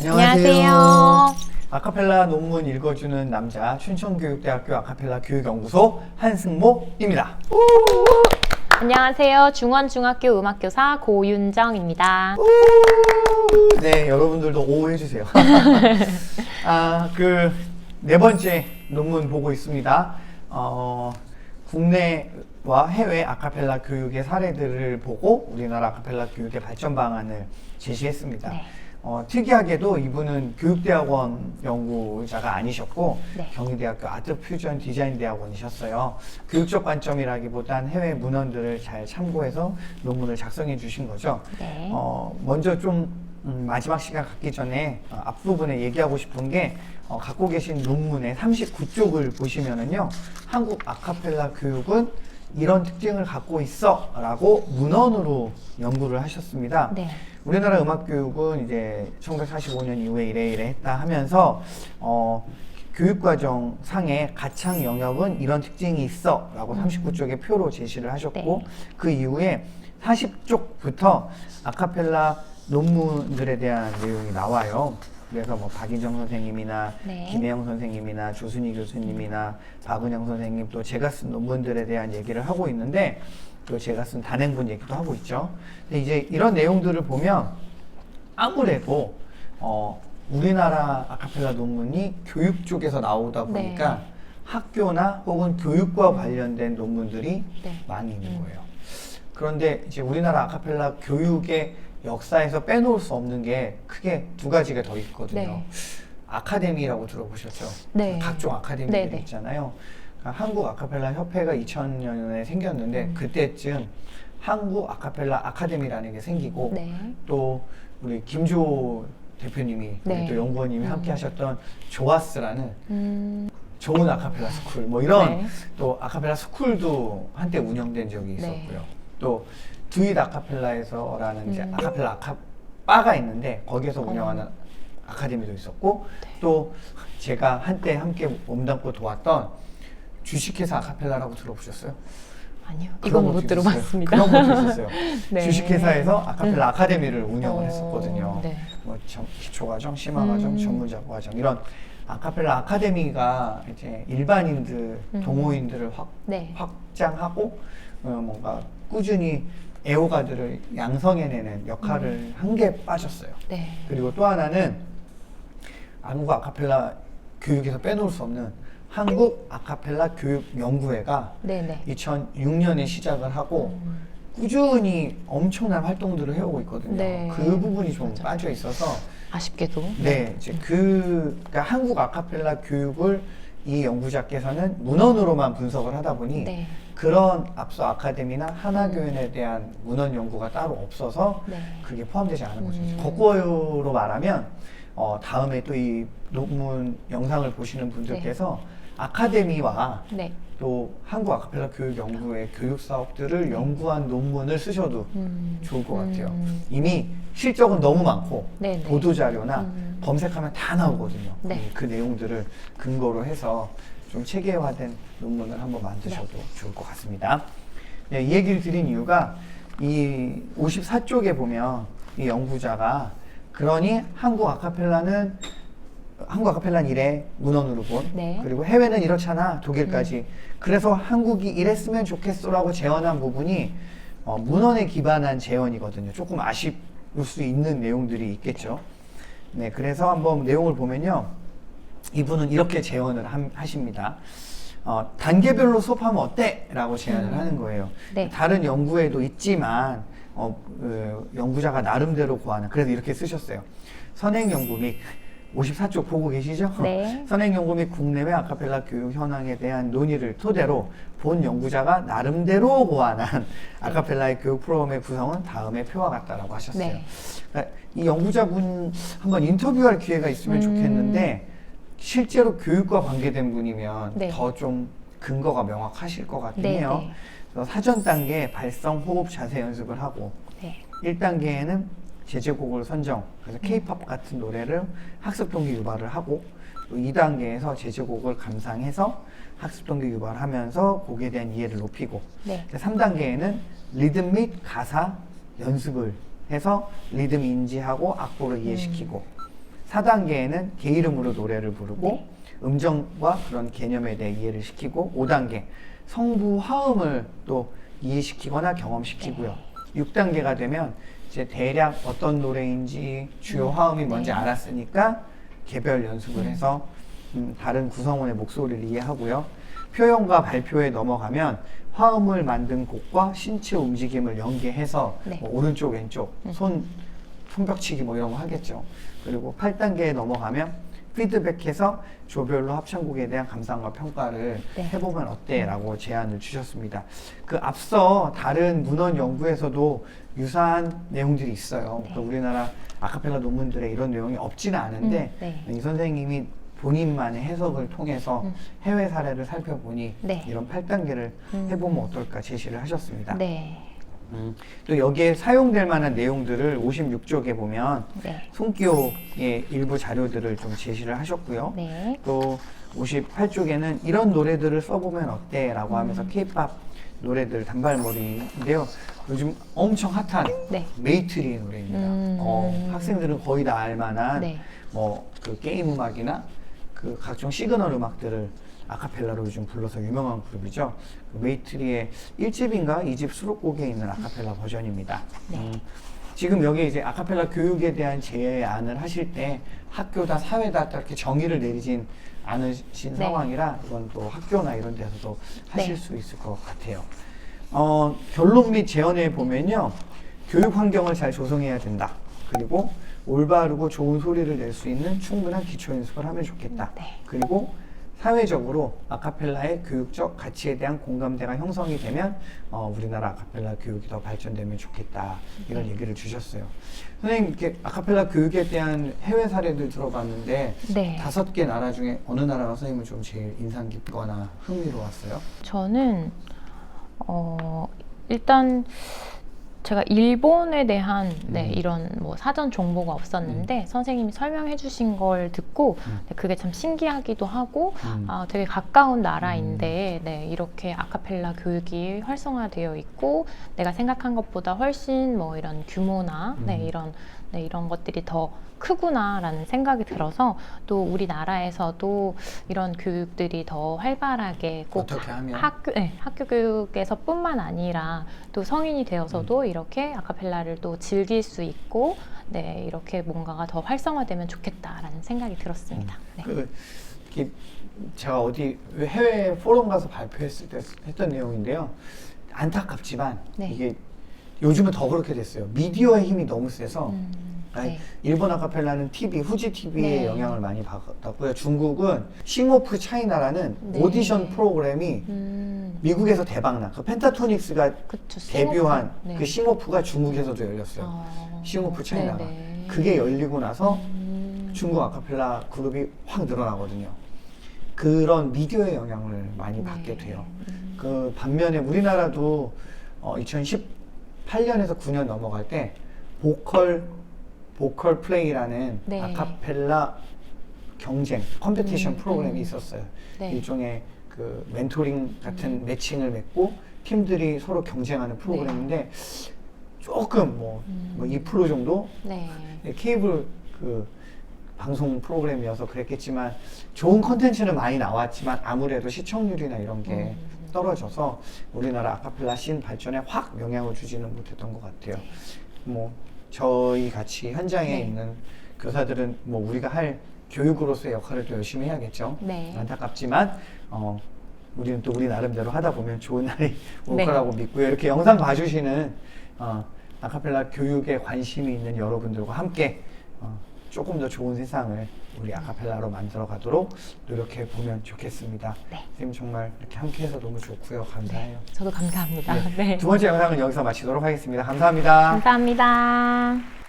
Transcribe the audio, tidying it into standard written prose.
안녕하세요. 아카펠라 논문 읽어주는 남자 춘천교육대학교 아카펠라 교육연구소 한승목입니다. 안녕하세요. 중원중학교 음악교사 고윤정입니다. 네, 여러분들도 오 해주세요. 네 번째 논문 보고 있습니다. 국내와 해외 아카펠라 교육의 사례들을 보고 우리나라 아카펠라 교육의 발전 방안을 제시했습니다. 네. 특이하게도 이분은 교육대학원 연구자가 아니셨고 네. 경희대학교 아트퓨전 디자인대학원이셨어요. 교육적 관점이라기보단 해외 문헌들을 잘 참고해서 논문을 작성해 주신 거죠. 네. 먼저 좀 마지막 시간 갖기 전에 앞부분에 얘기하고 싶은 게 갖고 계신 논문의 39쪽을 보시면은요, 한국 아카펠라 교육은 이런 특징을 갖고 있어 라고 문헌으로 연구를 하셨습니다. 네. 우리나라 음악교육은 이제 1945년 이후에 이래 했다 하면서 교육과정 상의 가창 영역은 이런 특징이 있어 라고 39쪽의 표로 제시를 하셨고, 네. 그 이후에 40쪽부터 아카펠라 논문들에 대한 내용이 나와요. 그래서 뭐 박인정 선생님이나 네. 김혜영 선생님이나 조순희 교수님이나 박은영 선생님, 또 제가 쓴 논문들에 대한 얘기를 하고 있는데, 또 제가 쓴 단행본 얘기도 하고 있죠. 근데 이제 이런 내용들을 보면 아무래도 우리나라 아카펠라 논문이 교육 쪽에서 나오다 보니까 네. 학교나 혹은 교육과 관련된 논문들이 네. 많이 있는 거예요. 그런데 이제 우리나라 아카펠라 교육의 역사에서 빼놓을 수 없는 게 크게 두 가지가 더 있거든요. 네. 아카데미라고 들어보셨죠? 네. 각종 아카데미들이 네. 있잖아요. 한국 아카펠라 협회가 2000년에 생겼는데 그때쯤 한국 아카펠라 아카데미라는 게 생기고, 네. 또 우리 김주호 대표님이 네. 또 연구원님이 함께 하셨던 조아스라는 좋은 아카펠라 스쿨, 뭐 이런 네. 또 아카펠라 스쿨도 한때 운영된 적이 있었고요. 또 두잇 아카펠라에서라는 이제 아카펠라 아카바가 있는데 거기에서 운영하는 아카데미도 있었고, 또 제가 한때 함께 몸담고 도왔던 주식회사 아카펠라라고 들어보셨어요? 아니요. 그런 이건 것도 못 들어봤습니다. 그런 것도 있었어요. 네. 주식회사에서 아카펠라 아카데미를 운영을 오, 했었거든요. 네. 뭐 기초과정, 심화과정, 전문자과정 이런 아카펠라 아카데미가 이제 일반인들, 동호인들을 네. 확장하고 뭔가 꾸준히 애호가들을 양성해내는 역할을 한 게 빠졌어요. 네. 그리고 또 하나는 한국 아카펠라 교육에서 빼놓을 수 없는 한국 아카펠라 교육연구회가 네네. 2006년에 시작을 하고 꾸준히 엄청난 활동들을 해오고 있거든요. 네. 그 부분이 좀 맞아. 빠져 있어서, 아쉽게도. 네, 이제 그러니까 한국 아카펠라 교육을 이 연구자께서는 문헌으로만 분석을 하다 보니 네. 그런 앞서 아카데미나 하나교연에 대한 문헌 연구가 따로 없어서 네. 그게 포함되지 않은 거죠. 거꾸로 말하면 다음에 또 이 논문 영상을 보시는 분들께서 아카데미와 네. 또 한국 아카펠라 교육연구의 교육 사업들을 연구한 논문을 쓰셔도 좋을 것 같아요. 이미 실적은 너무 많고 네네. 보도자료나 검색하면 다 나오거든요. 네. 그 내용들을 근거로 해서 좀 체계화된 논문을 한번 만드셔도 좋을 것 같습니다. 네, 이 얘기를 드린 이유가 이 54쪽에 보면 이 연구자가, 그러니 한국 아카펠라는 이래 문헌으로 본, 네. 그리고 해외는 이렇잖아, 독일까지. 그래서 한국이 이랬으면 좋겠어라고 재현한 부분이 문헌에 기반한 재현이거든요. 조금 아쉬울 수 있는 내용들이 있겠죠. 네, 그래서 한번 내용을 보면요, 이분은 이렇게 재현을 하십니다. 단계별로 수업하면 어때? 라고 제안을 하는 거예요. 네. 다른 연구에도 있지만 연구자가 나름대로 고하는, 그래서 이렇게 쓰셨어요. 선행연구 및 54쪽 보고 계시죠? 네. 선행연구 및 국내외 아카펠라 교육 현황에 대한 논의를 토대로 본 연구자가 나름대로 고안한 아카펠라의 교육 프로그램의 구성은 다음의 표와 같다라고 하셨어요. 네. 그러니까 이 연구자분 한번 인터뷰할 기회가 있으면 좋겠는데, 실제로 교육과 관계된 분이면 네. 더 좀 근거가 명확하실 것 같긴 네, 해요. 네. 그래서 사전 단계 발성, 호흡, 자세 연습을 하고, 네. 1단계에는 제재곡을 선정, 그래서 K-POP 같은 노래를 학습 동기 유발을 하고, 또 2단계에서 제재곡을 감상해서 학습 동기 유발하면서 곡에 대한 이해를 높이고, 네. 3단계에는 리듬 및 가사 연습을 해서 리듬 인지하고 악보를 이해시키고, 4단계에는 개 이름으로 노래를 부르고 네. 음정과 그런 개념에 대해 이해를 시키고 5단계 성부 화음을 또 이해시키거나 경험시키고요. 6단계가 되면 이제 대략 어떤 노래인지 주요 화음이 뭔지 네. 알았으니까 개별 연습을 해서 다른 구성원의 목소리를 이해하고요. 표현과 발표에 넘어가면 화음을 만든 곡과 신체 움직임을 연계해서 네. 뭐 오른쪽 왼쪽 손뼉치기 뭐 이런 거 하겠죠. 그리고 8단계에 넘어가면 피드백해서 조별로 합창곡에 대한 감상과 평가를 네. 해보면 어때? 라고 제안을 주셨습니다. 그 앞서 다른 문헌 연구에서도 유사한 내용들이 있어요. 네. 또 우리나라 아카펠라 논문들에 이런 내용이 없지는 않은데 네. 이 선생님이 본인만의 해석을 통해서 해외 사례를 살펴보니 네. 이런 8단계를 해보면 어떨까 제시를 하셨습니다. 네. 또 여기에 사용될 만한 내용들을 56쪽에 보면 네. 손기호의 일부 자료들을 좀 제시를 하셨고요. 네. 또 58쪽에는 이런 노래들을 써보면 어때? 라고 하면서 케이팝 노래들 단발머리인데요. 요즘 엄청 핫한 네. 메이트리의 노래입니다. 학생들은 거의 다 알만한 네. 뭐 그 게임 음악이나 그 각종 시그널 음악들을 아카펠라로 요즘 불러서 유명한 그룹이죠. 그 메이트리의 1집인가 2집 수록곡에 있는 아카펠라 버전입니다. 지금 여기 이제 아카펠라 교육에 대한 제안을 하실 때 학교다 사회다 이렇게 정의를 내리진 않으신 네. 상황이라 이건 또 학교나 이런 데서도 하실 네. 수 있을 것 같아요. 결론 및 제언에 보면요. 교육 환경을 잘 조성해야 된다. 그리고 올바르고 좋은 소리를 낼 수 있는 충분한 기초 연습을 하면 좋겠다. 네. 그리고 사회적으로 아카펠라의 교육적 가치에 대한 공감대가 형성이 되면 우리나라 아카펠라 교육이 더 발전되면 좋겠다. 이런 얘기를 주셨어요. 선생님, 이렇게 아카펠라 교육에 대한 해외 사례들 들어봤는데 네. 5개 나라 중에 어느 나라가 선생님은 좀 제일 인상 깊거나 흥미로웠어요? 저는 일단 제가 일본에 대한 이런 뭐 사전 정보가 없었는데 선생님이 설명해 주신 걸 듣고 그게 참 신기하기도 하고 되게 가까운 나라인데 이렇게 아카펠라 교육이 활성화되어 있고 내가 생각한 것보다 훨씬 뭐 이런 규모나 이런 것들이 더 크구나라는 생각이 들어서 또 우리나라에서도 이런 교육들이 더 활발하게 꼭 어떻게 하면? 학교 교육에서뿐만 아니라 또 성인이 되어서도 이렇게 아카펠라를 또 즐길 수 있고 이렇게 뭔가가 더 활성화되면 좋겠다라는 생각이 들었습니다. 네. 이렇게 제가 어디 해외 포럼 가서 발표했을 때 했던 내용인데요. 안타깝지만 네. 이게 요즘은 더 그렇게 됐어요. 미디어의 힘이 너무 세서 네. 일본 아카펠라는 TV, 후지 TV의 네. 영향을 많이 받았고요. 중국은 싱오프 차이나라는 네. 오디션 프로그램이 미국에서 대박나. 그 펜타토닉스가 그쵸, 데뷔한 싱오프. 네. 그 싱오프가 중국에서도 열렸어요. 싱오프 차이나가. 네네. 그게 열리고 나서 중국 아카펠라 그룹이 확 늘어나거든요. 그런 미디어의 영향을 많이 받게 돼요. 그 반면에 우리나라도 2018년에서 9년 넘어갈 때 보컬 플레이라는 네. 아카펠라 경쟁 컴페티션 프로그램이 있었어요. 네. 일종의 그 멘토링 같은 매칭을 맺고 팀들이 서로 경쟁하는 프로그램인데 조금 뭐 2% 정도 네. 케이블 그 방송 프로그램이어서 그랬겠지만 좋은 컨텐츠는 많이 나왔지만 아무래도 시청률이나 이런 게 떨어져서 우리나라 아카펠라 씬 발전에 확 영향을 주지는 못했던 것 같아요. 뭐 저희 같이 현장에 네. 있는 교사들은 뭐 우리가 할 교육으로서의 역할을 또 열심히 해야겠죠. 네. 안타깝지만 우리는 또 우리 나름대로 하다 보면 좋은 날이 올 네. 거라고 믿고요. 이렇게 영상 봐주시는 아카펠라 교육에 관심이 있는 여러분들과 함께 조금 더 좋은 세상을 우리 아카펠라로 만들어 가도록 노력해 보면 좋겠습니다. 네. 선생님 정말 이렇게 함께 해서 너무 좋고요. 감사해요. 저도 감사합니다. 네. 네. 두 번째 영상은 여기서 마치도록 하겠습니다. 감사합니다. 감사합니다.